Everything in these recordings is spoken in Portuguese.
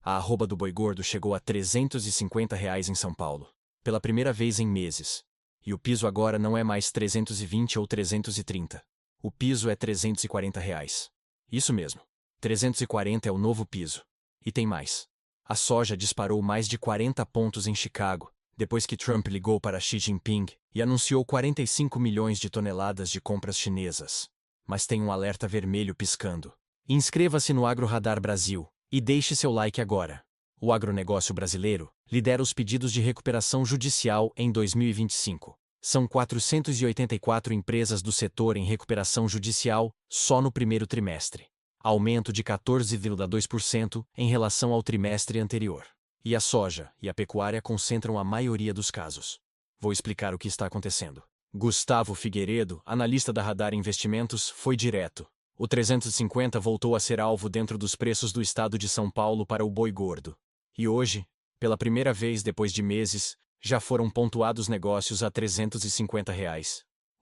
A arroba do boi gordo chegou a R$ 350 em São Paulo, pela primeira vez em meses. E o piso agora não é mais 320 ou 330. O piso é R$ 340. Isso mesmo. 340 é o novo piso. E tem mais. A soja disparou mais de 40 pontos em Chicago, depois que Trump ligou para Xi Jinping e anunciou 45 milhões de toneladas de compras chinesas. Mas tem um alerta vermelho piscando. Inscreva-se no Agro Radar Brasil e deixe seu like agora. O agronegócio brasileiro lidera os pedidos de recuperação judicial em 2025. São 484 empresas do setor em recuperação judicial só no primeiro trimestre. Aumento de 14,2% em relação ao trimestre anterior. E a soja e a pecuária concentram a maioria dos casos. Vou explicar o que está acontecendo. Gustavo Figueiredo, analista da Radar Investimentos, foi direto. O 350 voltou a ser alvo dentro dos preços do estado de São Paulo para o boi gordo. E hoje, pela primeira vez depois de meses, já foram pontuados negócios a R$ 350.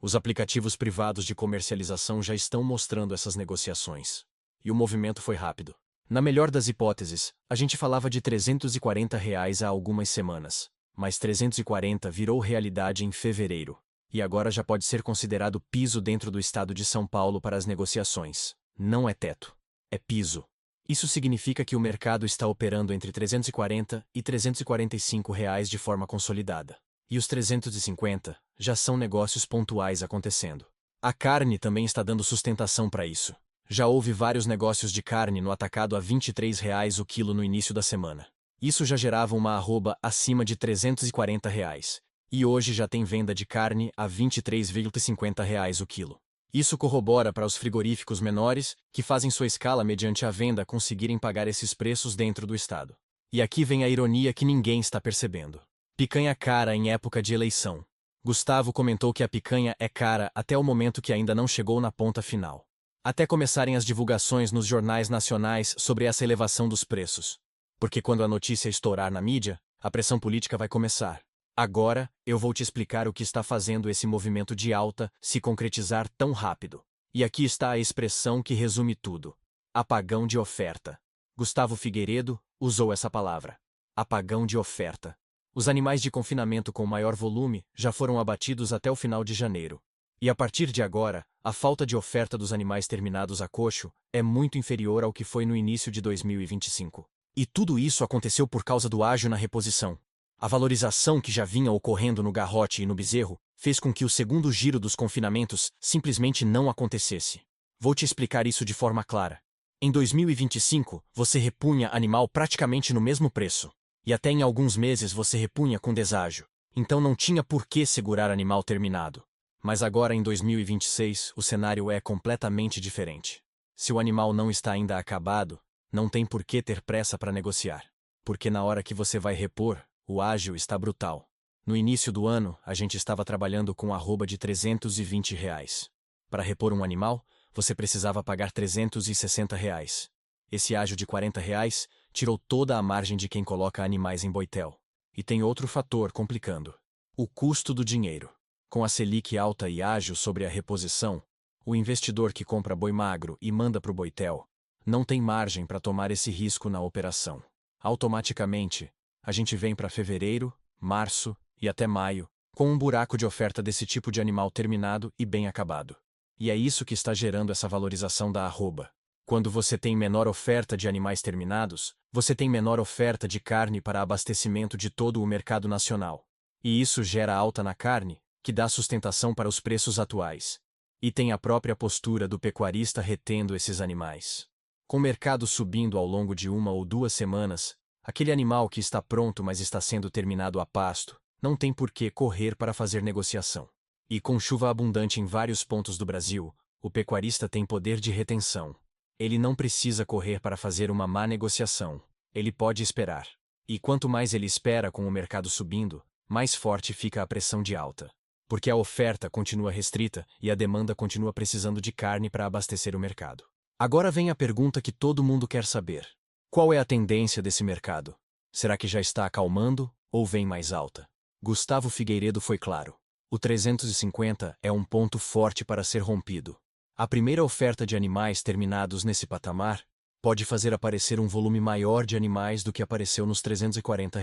Os aplicativos privados de comercialização já estão mostrando essas negociações. E o movimento foi rápido. Na melhor das hipóteses, a gente falava de R$ 340 há algumas semanas, mas 340 virou realidade em fevereiro. E agora já pode ser considerado piso dentro do estado de São Paulo para as negociações. Não é teto, é piso. Isso significa que o mercado está operando entre R$ 340 e R$ 345 de forma consolidada. E os 350 já são negócios pontuais acontecendo. A carne também está dando sustentação para isso. Já houve vários negócios de carne no atacado a R$ 23 o quilo no início da semana. Isso já gerava uma arroba acima de R$ 340. E hoje já tem venda de carne a R$ 23,50 o quilo. Isso corrobora para os frigoríficos menores, que fazem sua escala mediante a venda conseguirem pagar esses preços dentro do estado. E aqui vem a ironia que ninguém está percebendo. Picanha cara em época de eleição. Gustavo comentou que a picanha é cara até o momento que ainda não chegou na ponta final. Até começarem as divulgações nos jornais nacionais sobre essa elevação dos preços. Porque quando a notícia estourar na mídia, a pressão política vai começar. Agora, eu vou te explicar o que está fazendo esse movimento de alta se concretizar tão rápido. E aqui está a expressão que resume tudo. Apagão de oferta. Gustavo Figueiredo usou essa palavra. Apagão de oferta. Os animais de confinamento com maior volume já foram abatidos até o final de janeiro. E a partir de agora, a falta de oferta dos animais terminados a coxo é muito inferior ao que foi no início de 2025. E tudo isso aconteceu por causa do ágio na reposição. A valorização que já vinha ocorrendo no garrote e no bezerro fez com que o segundo giro dos confinamentos simplesmente não acontecesse. Vou te explicar isso de forma clara. Em 2025, você repunha animal praticamente no mesmo preço. E até em alguns meses você repunha com deságio. Então não tinha por que segurar animal terminado. Mas agora em 2026, o cenário é completamente diferente. Se o animal não está ainda acabado, não tem por que ter pressa para negociar. Porque na hora que você vai repor, o ágio está brutal. No início do ano, a gente estava trabalhando com arroba de R$ 320. Para repor um animal, você precisava pagar R$ 360. Esse ágio de R$ 40 tirou toda a margem de quem coloca animais em boitel. E tem outro fator complicando. O custo do dinheiro. Com a Selic alta e ágio sobre a reposição, o investidor que compra boi magro e manda para o boitel não tem margem para tomar esse risco na operação. Automaticamente, a gente vem para fevereiro, março e até maio, com um buraco de oferta desse tipo de animal terminado e bem acabado. E é isso que está gerando essa valorização da arroba. Quando você tem menor oferta de animais terminados, você tem menor oferta de carne para abastecimento de todo o mercado nacional. E isso gera alta na carne, que dá sustentação para os preços atuais. E tem a própria postura do pecuarista retendo esses animais. Com o mercado subindo ao longo de 1 ou 2 semanas, aquele animal que está pronto mas está sendo terminado a pasto, não tem por que correr para fazer negociação. E com chuva abundante em vários pontos do Brasil, o pecuarista tem poder de retenção. Ele não precisa correr para fazer uma má negociação. Ele pode esperar. E quanto mais ele espera com o mercado subindo, mais forte fica a pressão de alta. Porque a oferta continua restrita e a demanda continua precisando de carne para abastecer o mercado. Agora vem a pergunta que todo mundo quer saber. Qual é a tendência desse mercado? Será que já está acalmando ou vem mais alta? Gustavo Figueiredo foi claro. O 350 é um ponto forte para ser rompido. A primeira oferta de animais terminados nesse patamar pode fazer aparecer um volume maior de animais do que apareceu nos R$ 340.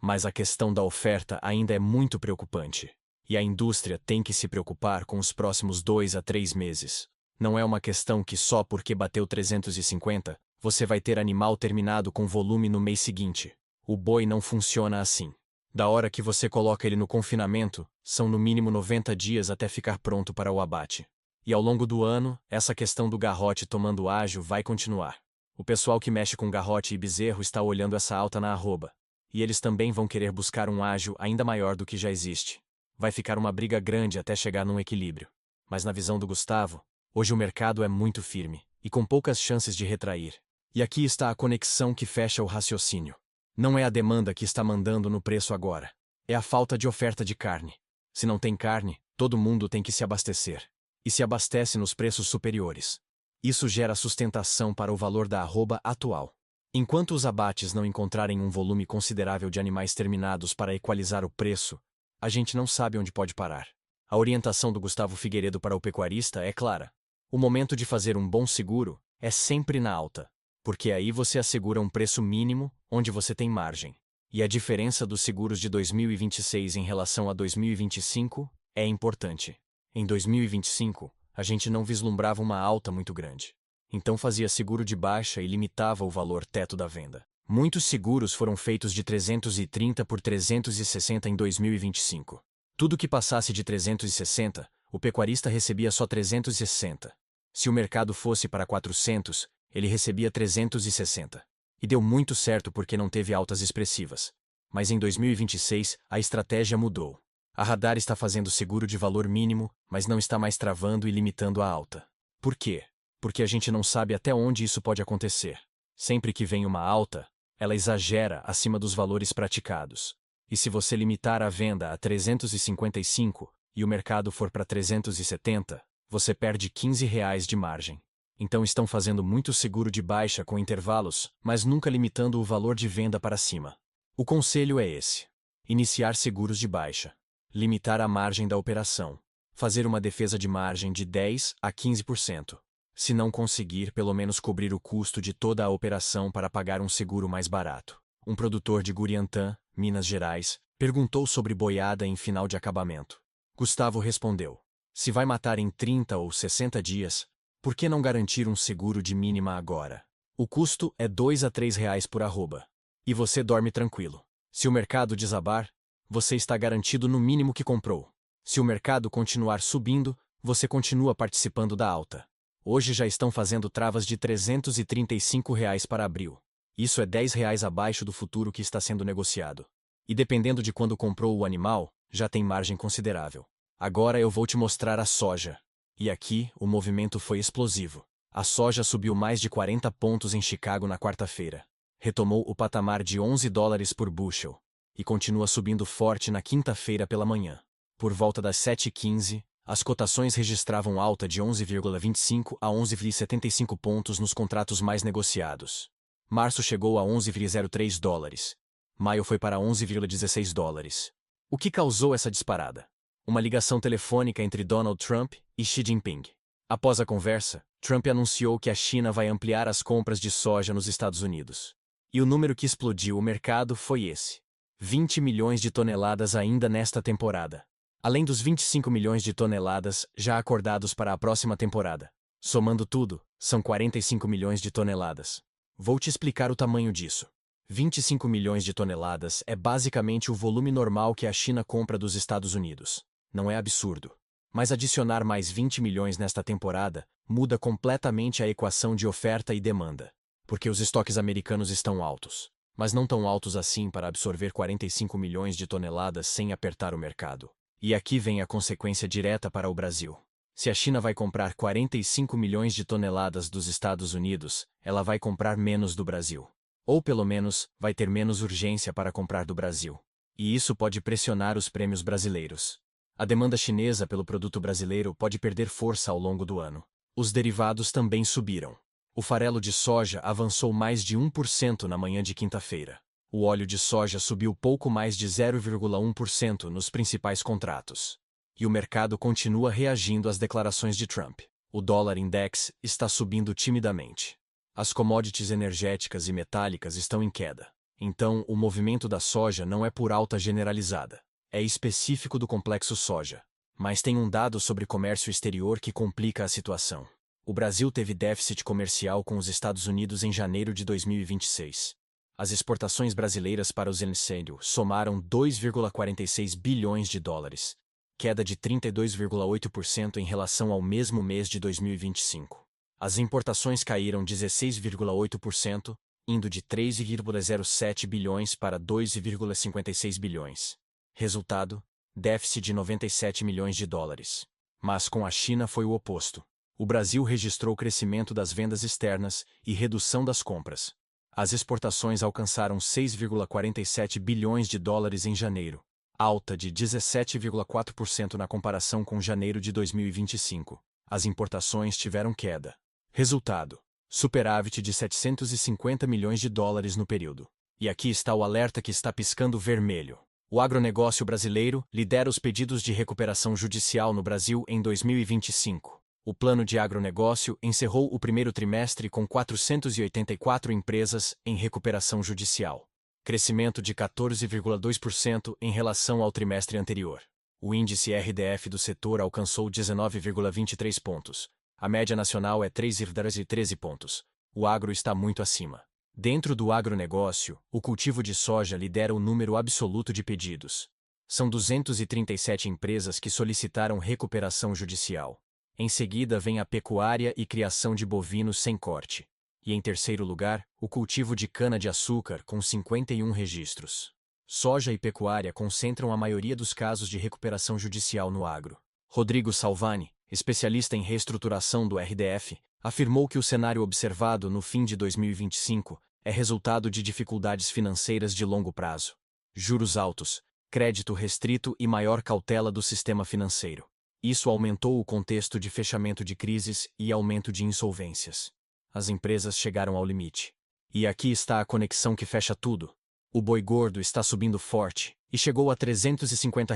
Mas a questão da oferta ainda é muito preocupante. E a indústria tem que se preocupar com os próximos 2 a 3 meses. Não é uma questão que só porque bateu 350, você vai ter animal terminado com volume no mês seguinte. O boi não funciona assim. Da hora que você coloca ele no confinamento, são no mínimo 90 dias até ficar pronto para o abate. E ao longo do ano, essa questão do garrote tomando ágio vai continuar. O pessoal que mexe com garrote e bezerro está olhando essa alta na arroba. E eles também vão querer buscar um ágio ainda maior do que já existe. Vai ficar uma briga grande até chegar num equilíbrio. Mas na visão do Gustavo, hoje o mercado é muito firme, e com poucas chances de retrair. E aqui está a conexão que fecha o raciocínio. Não é a demanda que está mandando no preço agora. É a falta de oferta de carne. Se não tem carne, todo mundo tem que se abastecer. E se abastece nos preços superiores. Isso gera sustentação para o valor da arroba atual. Enquanto os abates não encontrarem um volume considerável de animais terminados para equalizar o preço, a gente não sabe onde pode parar. A orientação do Gustavo Figueiredo para o pecuarista é clara. O momento de fazer um bom seguro é sempre na alta, porque aí você assegura um preço mínimo onde você tem margem. E a diferença dos seguros de 2026 em relação a 2025 é importante. Em 2025, a gente não vislumbrava uma alta muito grande. Então fazia seguro de baixa e limitava o valor teto da venda. Muitos seguros foram feitos de 330 por 360 em 2025. Tudo que passasse de 360, o pecuarista recebia só 360. Se o mercado fosse para 400, ele recebia 360. E deu muito certo porque não teve altas expressivas. Mas em 2026, a estratégia mudou. A Radar está fazendo seguro de valor mínimo, mas não está mais travando e limitando a alta. Por quê? Porque a gente não sabe até onde isso pode acontecer. Sempre que vem uma alta, ela exagera acima dos valores praticados. E se você limitar a venda a 355 e o mercado for para 370, você perde R$ 15 de margem. Então estão fazendo muito seguro de baixa com intervalos, mas nunca limitando o valor de venda para cima. O conselho é esse: iniciar seguros de baixa. Limitar a margem da operação. Fazer uma defesa de margem de 10 a 15%. Se não conseguir, pelo menos cobrir o custo de toda a operação para pagar um seguro mais barato. Um produtor de Guriantã, Minas Gerais, perguntou sobre boiada em final de acabamento. Gustavo respondeu: se vai matar em 30 ou 60 dias, por que não garantir um seguro de mínima agora? O custo é R$ 2 a R$ 3 por arroba. E você dorme tranquilo. Se o mercado desabar, você está garantido no mínimo que comprou. Se o mercado continuar subindo, você continua participando da alta. Hoje já estão fazendo travas de R$ 335 para abril. Isso é R$ 10 abaixo do futuro que está sendo negociado. E dependendo de quando comprou o animal, já tem margem considerável. Agora eu vou te mostrar a soja. E aqui, o movimento foi explosivo. A soja subiu mais de 40 pontos em Chicago na quarta-feira. Retomou o patamar de $11 por bushel. E continua subindo forte na quinta-feira pela manhã. Por volta das 7h15, as cotações registravam alta de 11,25 a 11,75 pontos nos contratos mais negociados. Março chegou a $11,03. Maio foi para $11,16. O que causou essa disparada? Uma ligação telefônica entre Donald Trump e Xi Jinping. Após a conversa, Trump anunciou que a China vai ampliar as compras de soja nos Estados Unidos. E o número que explodiu o mercado foi esse: 20 milhões de toneladas ainda nesta temporada. Além dos 25 milhões de toneladas já acordados para a próxima temporada. Somando tudo, são 45 milhões de toneladas. Vou te explicar o tamanho disso. 25 milhões de toneladas é basicamente o volume normal que a China compra dos Estados Unidos. Não é absurdo. Mas adicionar mais 20 milhões nesta temporada muda completamente a equação de oferta e demanda. Porque os estoques americanos estão altos. Mas não tão altos assim para absorver 45 milhões de toneladas sem apertar o mercado. E aqui vem a consequência direta para o Brasil. Se a China vai comprar 45 milhões de toneladas dos Estados Unidos, ela vai comprar menos do Brasil. Ou pelo menos, vai ter menos urgência para comprar do Brasil. E isso pode pressionar os prêmios brasileiros. A demanda chinesa pelo produto brasileiro pode perder força ao longo do ano. Os derivados também subiram. O farelo de soja avançou mais de 1% na manhã de quinta-feira. O óleo de soja subiu pouco mais de 0,1% nos principais contratos. E o mercado continua reagindo às declarações de Trump. O dólar index está subindo timidamente. As commodities energéticas e metálicas estão em queda. Então, o movimento da soja não é por alta generalizada. É específico do complexo soja. Mas tem um dado sobre comércio exterior que complica a situação. O Brasil teve déficit comercial com os Estados Unidos em janeiro de 2026. As exportações brasileiras para os incêndio somaram 2,46 bilhões de dólares, queda de 32,8% em relação ao mesmo mês de 2025. As importações caíram 16,8%, indo de 3,07 bilhões para 2,56 bilhões. Resultado: déficit de 97 milhões de dólares. Mas com a China foi o oposto. O Brasil registrou crescimento das vendas externas e redução das compras. As exportações alcançaram 6,47 bilhões de dólares em janeiro, alta de 17,4% na comparação com janeiro de 2025. As importações tiveram queda. Resultado: superávit de 750 milhões de dólares no período. E aqui está o alerta que está piscando vermelho. O agronegócio brasileiro lidera os pedidos de recuperação judicial no Brasil em 2025. O plano de agronegócio encerrou o primeiro trimestre com 484 empresas em recuperação judicial. Crescimento de 14,2% em relação ao trimestre anterior. O índice RDF do setor alcançou 19,23 pontos. A média nacional é 3,13 pontos. O agro está muito acima. Dentro do agronegócio, o cultivo de soja lidera o número absoluto de pedidos. São 237 empresas que solicitaram recuperação judicial. Em seguida vem a pecuária e criação de bovinos sem corte. E em terceiro lugar, o cultivo de cana-de-açúcar com 51 registros. Soja e pecuária concentram a maioria dos casos de recuperação judicial no agro. Rodrigo Salvani, especialista em reestruturação do RDF, afirmou que o cenário observado no fim de 2025 é resultado de dificuldades financeiras de longo prazo. Juros altos, crédito restrito e maior cautela do sistema financeiro. Isso aumentou o contexto de fechamento de crises e aumento de insolvências. As empresas chegaram ao limite. E aqui está a conexão que fecha tudo. O boi gordo está subindo forte e chegou a R$ 350.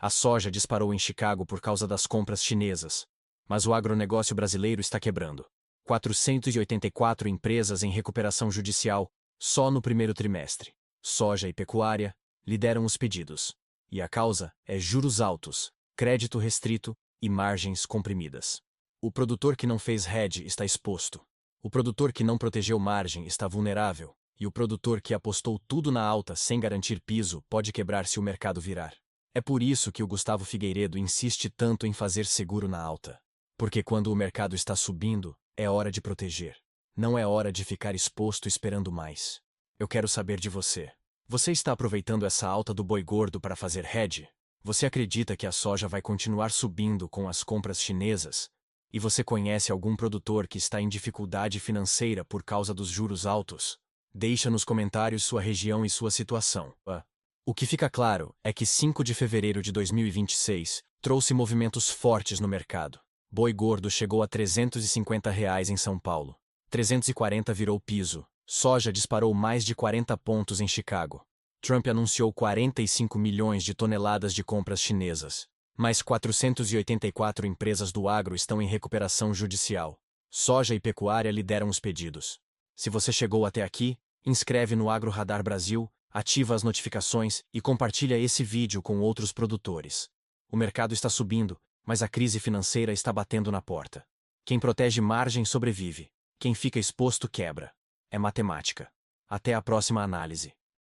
A soja disparou em Chicago por causa das compras chinesas. Mas o agronegócio brasileiro está quebrando. 484 empresas em recuperação judicial, só no primeiro trimestre. Soja e pecuária lideram os pedidos. E a causa é juros altos, crédito restrito e margens comprimidas. O produtor que não fez hedge está exposto. O produtor que não protegeu margem está vulnerável. E o produtor que apostou tudo na alta sem garantir piso pode quebrar se o mercado virar. É por isso que o Gustavo Figueiredo insiste tanto em fazer seguro na alta. Porque quando o mercado está subindo, é hora de proteger. Não é hora de ficar exposto esperando mais. Eu quero saber de você. Você está aproveitando essa alta do boi gordo para fazer hedge? Você acredita que a soja vai continuar subindo com as compras chinesas? E você conhece algum produtor que está em dificuldade financeira por causa dos juros altos? Deixa nos comentários sua região e sua situação. O que fica claro é que 5 de fevereiro de 2026 trouxe movimentos fortes no mercado. Boi gordo chegou a R$ 350 em São Paulo. 340 virou piso. Soja disparou mais de 40 pontos em Chicago. Trump anunciou 45 milhões de toneladas de compras chinesas. Mais 484 empresas do agro estão em recuperação judicial. Soja e pecuária lideram os pedidos. Se você chegou até aqui, inscreve no Agro Radar Brasil, ativa as notificações e compartilha esse vídeo com outros produtores. O mercado está subindo, mas a crise financeira está batendo na porta. Quem protege margem sobrevive. Quem fica exposto quebra. É matemática. Até a próxima análise.